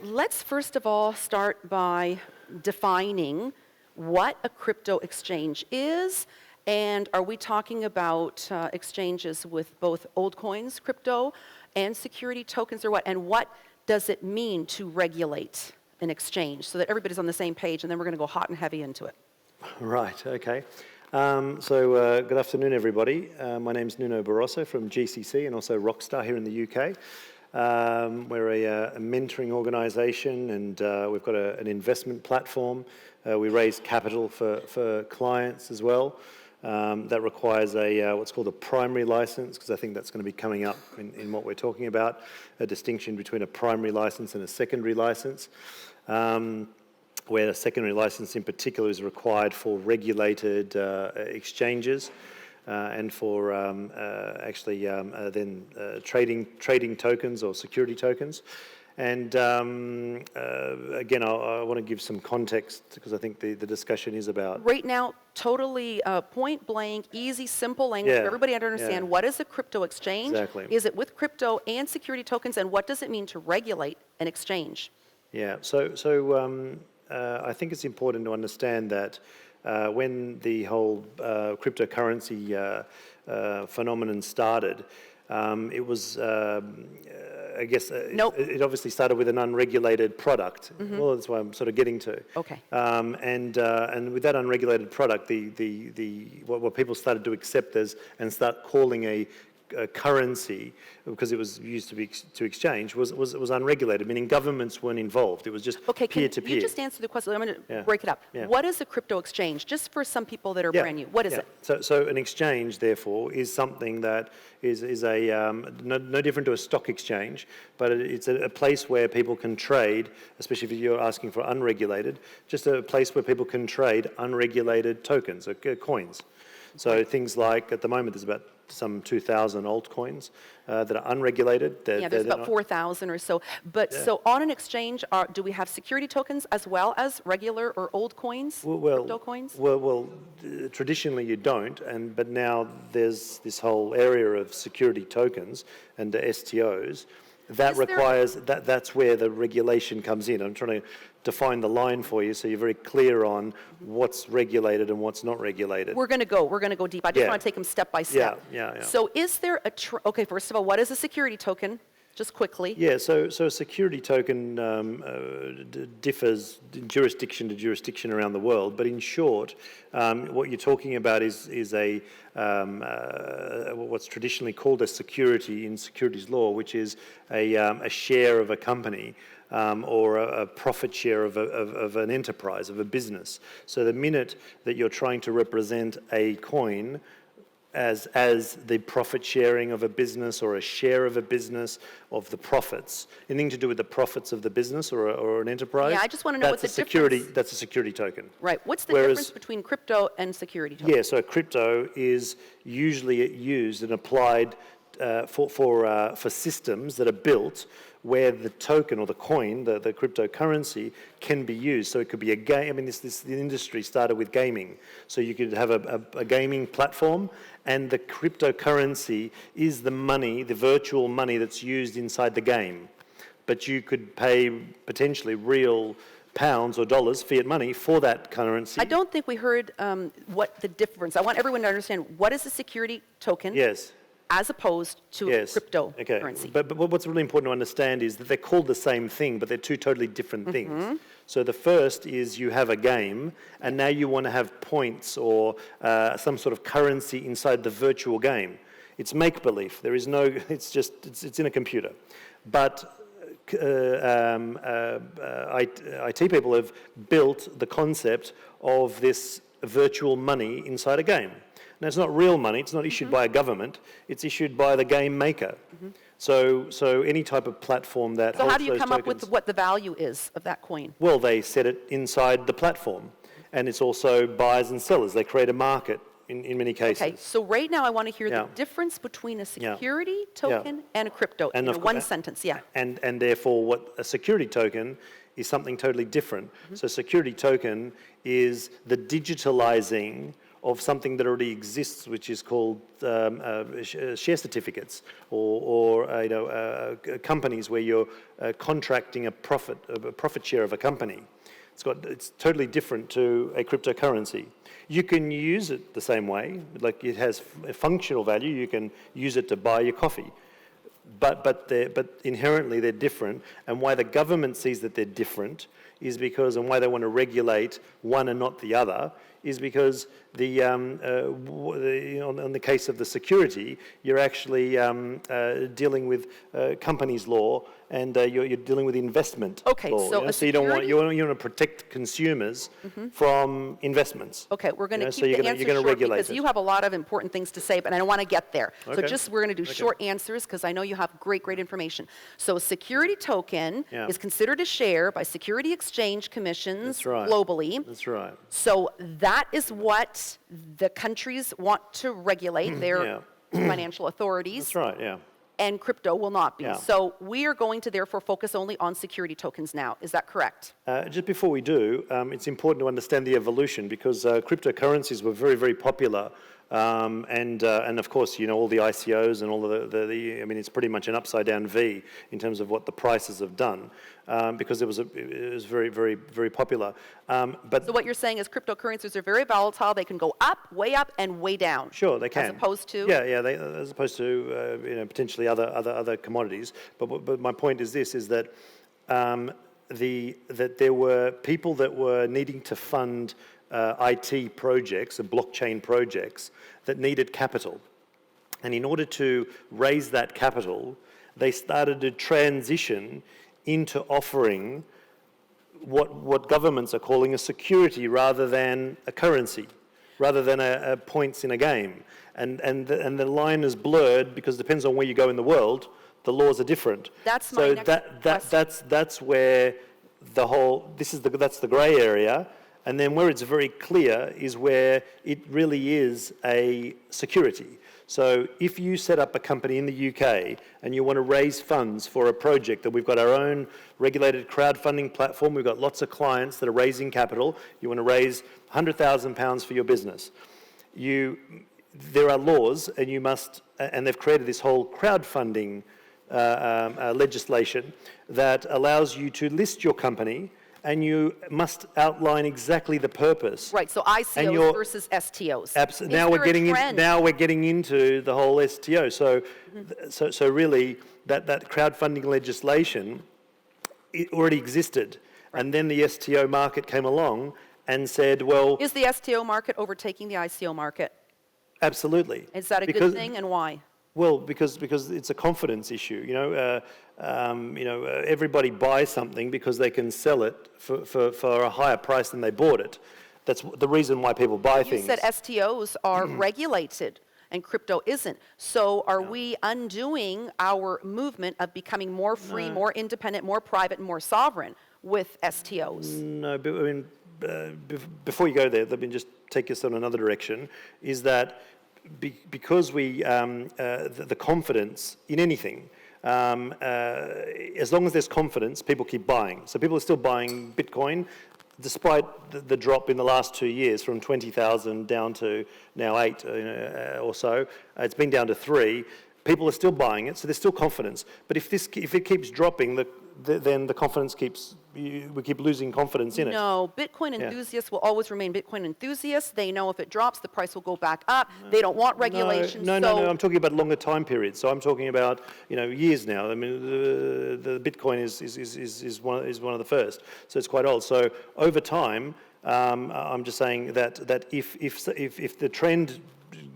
let's first of all start by defining what a crypto exchange is, and are we talking about exchanges with both old coins, crypto, and security tokens, or what? And what does it mean to regulate an exchange so that everybody's on the same page, and then we're going to go hot and heavy into it. Right, okay. Good afternoon, everybody. My name's Nuno Barrozo from GCC and also Rockstar here in the UK. We're a mentoring organisation, and we've got an investment platform. We raise capital for clients as well. That requires what's called a primary license, because I think that's going to be coming up in what we're talking about, a distinction between a primary license and a secondary license, where a secondary license in particular is required for regulated exchanges and for trading tokens or security tokens. And again, I want to give some context because I think the discussion is about... Right now, totally point blank, easy, simple language for everybody to understand. What is a crypto exchange? Exactly. Is it with crypto and security tokens, and what does it mean to regulate an exchange? Yeah, I think it's important to understand that when the whole cryptocurrency phenomenon started, it was... I guess it obviously started with an unregulated product. Mm-hmm. Well, that's what I'm sort of getting to. Okay. And with that unregulated product, what people started to accept as and start calling a currency, because it was used to exchange, was unregulated, meaning governments weren't involved. It was just peer-to-peer. Can you just answer the question? I'm going to break it up. Yeah. What is a crypto exchange? Just for some people that are brand new, what is it? So an exchange, therefore, is something that is no different to a stock exchange, but it's a place where people can trade, especially if you're asking for unregulated, just a place where people can trade unregulated tokens or coins. So things like, at the moment, there's about some 2,000 altcoins that are unregulated. There's about 4,000 or so. But so on an exchange, do we have security tokens as well as regular or old coins, crypto coins? Well, traditionally you don't, but now there's this whole area of security tokens and the STOs. That requires that's where the regulation comes in. I'm trying to define the line for you so you're very clear on what's regulated and what's not regulated. We're going to go deep. I just want to take them step by step. Yeah. So is there okay, first of all, what is a security token? Just quickly. Yeah, so a security token differs jurisdiction to jurisdiction around the world, but in short, what you're talking about is what's traditionally called a security in securities law, which is a share of a company or a profit share of an enterprise, of a business. So the minute that you're trying to represent a coin as the profit sharing of a business or a share of a business of the profits, anything to do with the profits of the business or an enterprise. Yeah, I just want to know what the difference. That's a security token. Right. What's the difference between crypto and security token? Yeah, so crypto is usually used and applied for systems that are built where the token or the coin, the cryptocurrency, can be used. So it could be a game. I mean, the industry started with gaming. So you could have a gaming platform, and the cryptocurrency is the money, the virtual money that's used inside the game. But you could pay potentially real pounds or dollars, fiat money, for that currency. I don't think we heard what the difference. I want everyone to understand, what is a security token? Yes. As opposed to cryptocurrency. Okay. But what's really important to understand is that they're called the same thing, but they're two totally different things. So the first is you have a game, and now you want to have points or some sort of currency inside the virtual game. It's make-believe. There is no. It's in a computer. But IT people have built the concept of this virtual money inside a game. Now, it's not real money. It's not issued by a government. It's issued by the game maker. So any type of platform that holds those tokens. So how do you come up with what the value is of that coin? Well, they set it inside the platform. And it's also buyers and sellers. They create a market in many cases. Okay, so right now I want to hear the difference between a security token and a crypto in one sentence. And therefore, what a security token is something totally different. So security token is the digitalizing of something that already exists, which is called share certificates, or companies where you're contracting a profit share of a company. It's totally different to a cryptocurrency. You can use it the same way, like it has a functional value. You can use it to buy your coffee, but inherently they're different. And why the government sees that they're different is because, and why they want to regulate one and not the other, is because on the case of the security, you're actually dealing with companies law, and you're dealing with investment law. So you want to protect consumers from investments. Okay, we're going to keep the answer short because you have a lot of important things to say, but I don't want to get there. Okay. So we're going to do short answers because I know you have great great information. So a security token is considered a share by security exchange commissions globally. That's right. So that is what the countries want to regulate, their financial authorities. That's right, yeah. And crypto will not be. Yeah. So we are going to therefore focus only on security tokens now. Is that correct? Just before we do, it's important to understand the evolution, because cryptocurrencies were very, very popular. And of course, all the ICOs and all I mean, it's pretty much an upside down V in terms of what the prices have done, because it was very, very, very popular. But so what you're saying is cryptocurrencies are very volatile. They can go up, and way down. Sure, they can. As opposed to? As opposed to potentially other commodities. But my point is this: is that that there were people that were needing to fund IT projects and blockchain projects that needed capital. And in order to raise that capital, they started to transition into offering what governments are calling a security rather than a currency, rather than a points in a game. And the line is blurred because it depends on where you go in the world. The laws are different. That's my next question. That's where the whole, that's the grey area. And then where it's very clear is where it really is a security. So if you set up a company in the UK and you want to raise funds for a project, that we've got our own regulated crowdfunding platform, we've got lots of clients that are raising capital, you want to raise £100,000 for your business. There are laws, and you must, and they've created this whole crowdfunding legislation that allows you to list your company, and you must outline exactly the purpose. Right, so ICOs versus STOs. Absolutely. Now we're getting into the whole STO. So, so really, that crowdfunding legislation, it already existed, and then the STO market came along and said, well, is the STO market overtaking the ICO market? Absolutely. Is that a good thing, and why? Well, because it's a confidence issue. Everybody buys something because they can sell it for a higher price than they bought it. That's the reason why people buy things. You said STOs are regulated and crypto isn't. So are we undoing our movement of becoming more free, more independent, more private, and more sovereign with STOs? No, but I mean, before you go there, let me just take us in another direction, is that because the confidence in anything, as long as there's confidence, people keep buying. So people are still buying Bitcoin, despite the drop in the last 2 years from 20,000 down to now 8 or so. It's been down to 3. People are still buying it, so there's still confidence. But if it keeps dropping, then the confidence we keep losing confidence in it. No, Bitcoin enthusiasts will always remain Bitcoin enthusiasts. They know if it drops, the price will go back up. They don't want regulation. No, I'm talking about longer time periods. So I'm talking about years now. I mean, the Bitcoin is one of the first, so it's quite old. So over time, I'm just saying that if the trend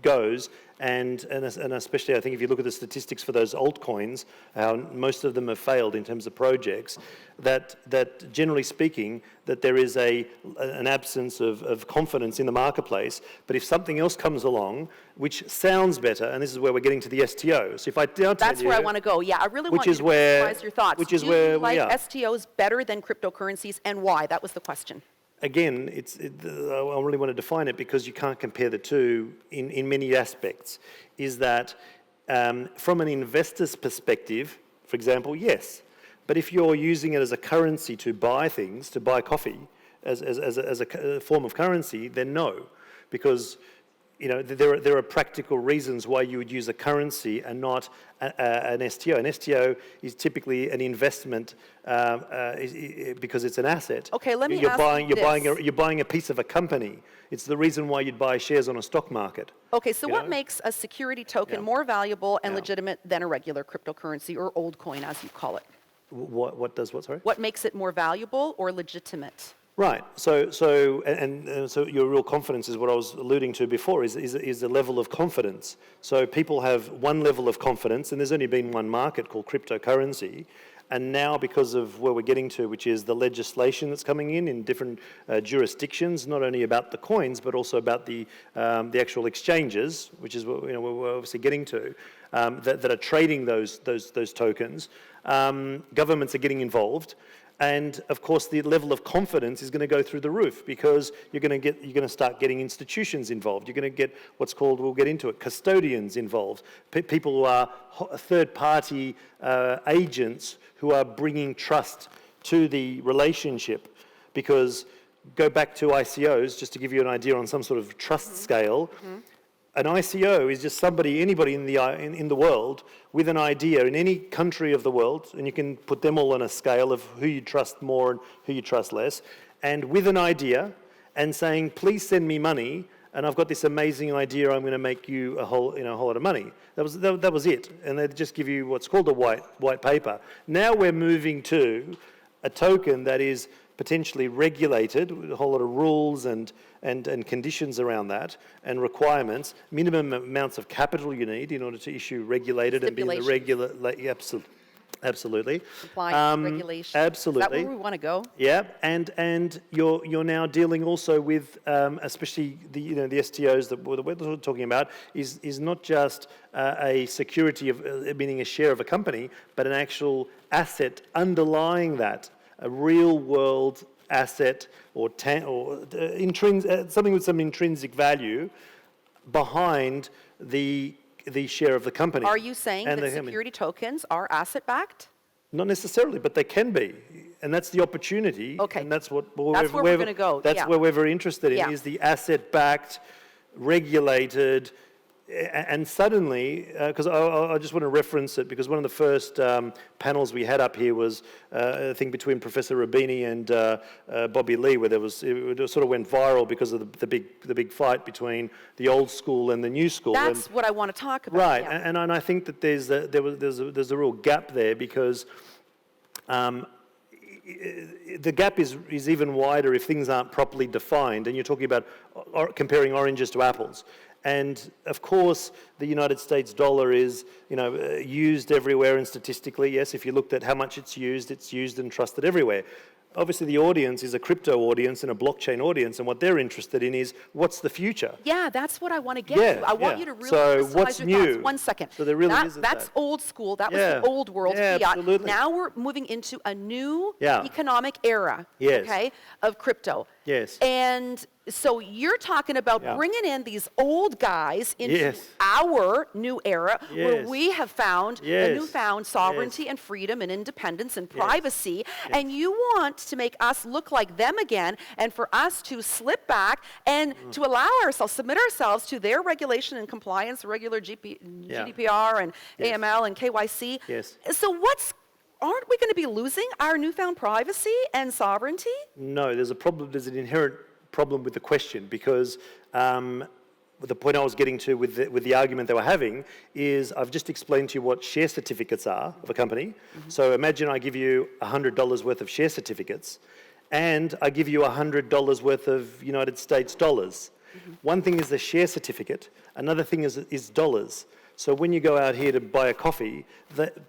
goes, and especially I think if you look at the statistics for those altcoins, how most of them have failed in terms of projects, that generally speaking, that there is an absence of confidence in the marketplace. But if something else comes along, which sounds better, and this is where we're getting to the STO. So if I now tell that's you, where I want to go. Yeah, I really want you to summarize your thoughts. Which is where you like STOs better than cryptocurrencies, and why? That was the question. Again, I really want to define it because you can't compare the two in many aspects. Is that from an investor's perspective, for example, yes. But if you're using it as a currency to buy things, to buy coffee as a form of currency, then no. Because there are practical reasons why you would use a currency and not an STO. An STO is typically an investment because it's an asset. Okay, let me ask you this. You're buying a piece of a company. It's the reason why you'd buy shares on a stock market. Okay, so what makes a security token more valuable and legitimate than a regular cryptocurrency, or old coin as you call it? What does what, sorry? What makes it more valuable or legitimate? Right. So your real confidence is what I was alluding to before, is the level of confidence. So people have one level of confidence, and there's only been one market called cryptocurrency. And now, because of where we're getting to, which is the legislation that's coming in different jurisdictions, not only about the coins, but also about the actual exchanges, which is what we're obviously getting to, that are trading those tokens. Governments are getting involved. And of course, the level of confidence is going to go through the roof, because you're going to start getting institutions involved. You're going to get what's called, we'll get into it, custodians involved. People who are third-party agents who are bringing trust to the relationship. Because go back to ICOs, just to give you an idea on some sort of trust scale. An ICO is just anybody in the world with an idea in any country of the world, and you can put them all on a scale of who you trust more and who you trust less, and with an idea and saying, please send me money, and I've got this amazing idea, I'm going to make you a whole lot of money. That was it, and they'd just give you what's called a white paper. Now we're moving to a token that is potentially regulated with a whole lot of rules and conditions around that, and requirements, minimum amounts of capital you need in order to issue regulated and be in the regular, absolutely. Compliance, regulations. Absolutely. Is that where we want to go? Yeah, and you're now dealing also with, especially the STOs that we're talking about, is not just a security of meaning a share of a company, but an actual asset underlying that. A real-world asset or something with some intrinsic value behind the share of the company. Are you saying that security tokens are asset-backed? Not necessarily, but they can be, and that's the opportunity. Okay, and that's where we're going to go. That's where we're very interested in, is the asset-backed, regulated. And suddenly, because I just want to reference it, because one of the first panels we had up here was I think between Professor Rabini and Bobby Lee, where it sort of went viral because of the big fight between the old school and the new school. That's what I want to talk about. Right, yeah. and I think that there's a real gap there, because the gap is even wider if things aren't properly defined, and you're talking about comparing oranges to apples. And of course, the United States dollar is, used everywhere, and statistically, yes, if you looked at how much it's used and trusted everywhere. Obviously, the audience is a crypto audience and a blockchain audience, and what they're interested in is, what's the future? Yeah, that's what I want to get to. I want you to really what's your new? thoughts. 1 second. So there really isn't that's old school. That was the old world fiat. Absolutely. Now we're moving into a new economic era, okay, of crypto. Yes. And so you're talking about bringing in these old guys into our new era, where we have found a newfound sovereignty and freedom and independence and privacy, and you want to make us look like them again, and for us to slip back and to allow ourselves, submit ourselves to their regulation and compliance, regular GDPR and AML and KYC. Yes. So aren't we going to be losing our newfound privacy and sovereignty? No, there's a problem. There's an inherent problem with the question, because the point I was getting to with the argument they were having is, I've just explained to you what share certificates are of a company. So imagine I give you $100 worth of share certificates, and I give you $100 worth of United States dollars. One thing is the share certificate, another thing is dollars. So when you go out here to buy a coffee,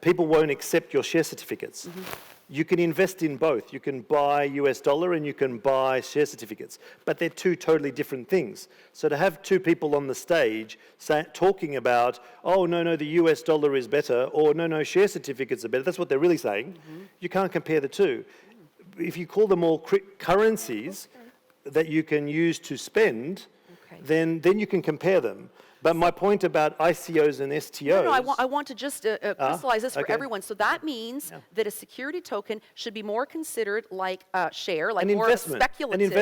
people won't accept your share certificates. You can invest in both. You can buy US dollar and you can buy share certificates, but they're two totally different things. So to have two people on the stage talking about, oh, no, the US dollar is better, or no, share certificates are better, that's what they're really saying. You can't compare the two. If you call them all currencies that you can use to spend, then you can compare them. But my point about ICOs and STOs... No, I want to just crystallize this for everyone. So that means that a security token should be more considered like a share, like more speculative.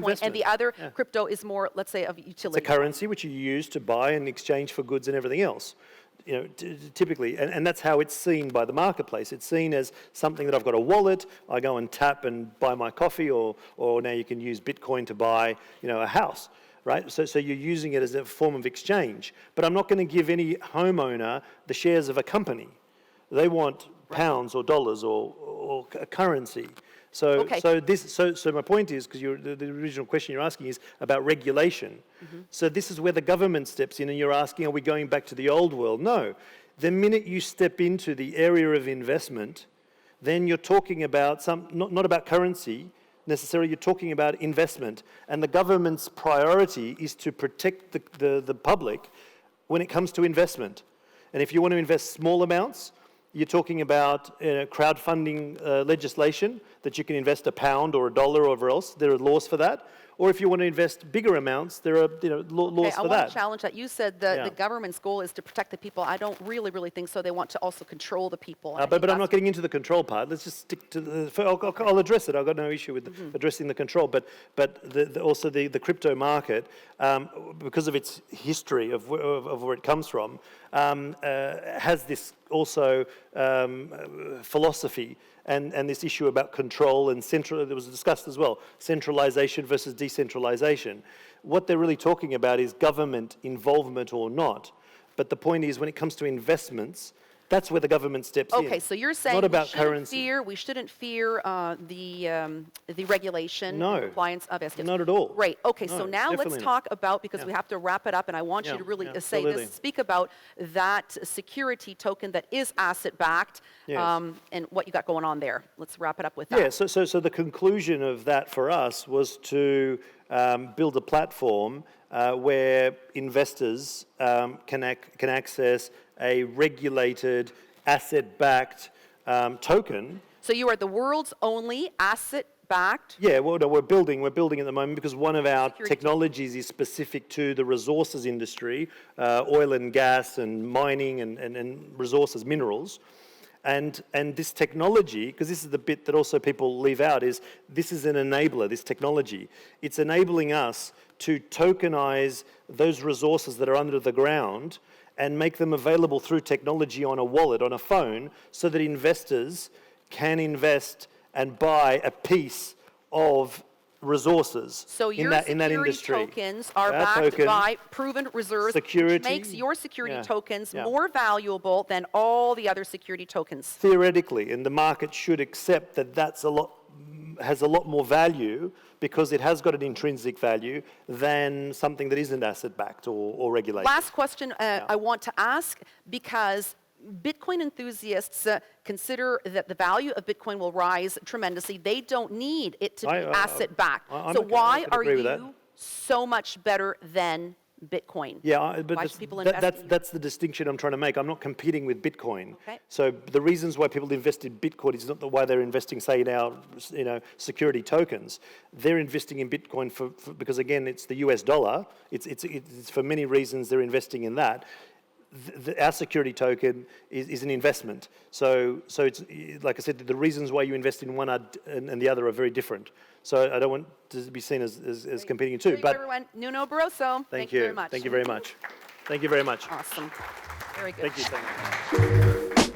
Point, and the other crypto is more, let's say, of utility. It's a currency which you use to buy and exchange for goods and everything else. Typically, and that's how it's seen by the marketplace. It's seen as something that I've got a wallet, I go and tap and buy my coffee, or now you can use Bitcoin to buy, a house. Right? So you're using it as a form of exchange. But I'm not going to give any homeowner the shares of a company. They want pounds or dollars or a currency. So my point is, because the original question you're asking is about regulation. So this is where the government steps in, and you're asking, are we going back to the old world? No. The minute you step into the area of investment, then you're talking about not about currency necessarily, you're talking about investment. And the government's priority is to protect the public when it comes to investment. And if you want to invest small amounts, you're talking about crowdfunding legislation that you can invest £1 or $1 or whatever else. There are laws for that. Or if you want to invest bigger amounts, there are laws for that. I want to challenge that. You said the government's goal is to protect the people. I don't really think so. They want to also control the people. But I'm not getting into the control part. Let's just stick to the... I'll address it. I've got no issue with addressing the control. But also the crypto market, because of its history of where it comes from, has this also philosophy and this issue about control and that was discussed as well, centralization versus decentralization. What they're really talking about is government involvement or not. But the point is, when it comes to investments, that's where the government steps in. Okay, so you're saying not about we shouldn't fear the regulation and compliance of STOs. Not at all. Right. Okay, no, so now let's talk about, because we have to wrap it up, and I want you to really speak about that security token that is asset-backed and what you got going on there. Let's wrap it up with that. Yeah, so the conclusion of that for us was to build a platform where investors can access a regulated, asset-backed token. So you are the world's only asset-backed? Yeah, well, no, we're building at the moment, because one of our technologies is specific to the resources industry, oil and gas and mining and resources, minerals. And this technology, because this is the bit that also people leave out, is this is an enabler, this technology. It's enabling us to tokenize those resources that are under the ground and make them available through technology on a wallet, on a phone, so that investors can invest and buy a piece of resources in that industry. So your security tokens are backed by proven reserves, which makes your security tokens more valuable than all the other security tokens. Theoretically, and the market should accept that has a lot more value, because it has got an intrinsic value than something that isn't asset-backed or regulated. Last question I want to ask, because Bitcoin enthusiasts consider that the value of Bitcoin will rise tremendously. They don't need it to be asset-backed. So why are you so much better than Bitcoin? Yeah, but that's the distinction I'm trying to make. I'm not competing with Bitcoin. Okay. So the reasons why people invest in Bitcoin is not why they're investing, say, in our security tokens. They're investing in Bitcoin because, again, it's the US dollar. It's for many reasons they're investing in that. Our security token is an investment. So it's, like I said, the reasons why you invest in one and the other are very different. So I don't want to be seen as competing in two. Thank you, everyone. Nuno Barrozo, thank you very much. Thank you very much. Thank you very much. Awesome. Very good. Thank you.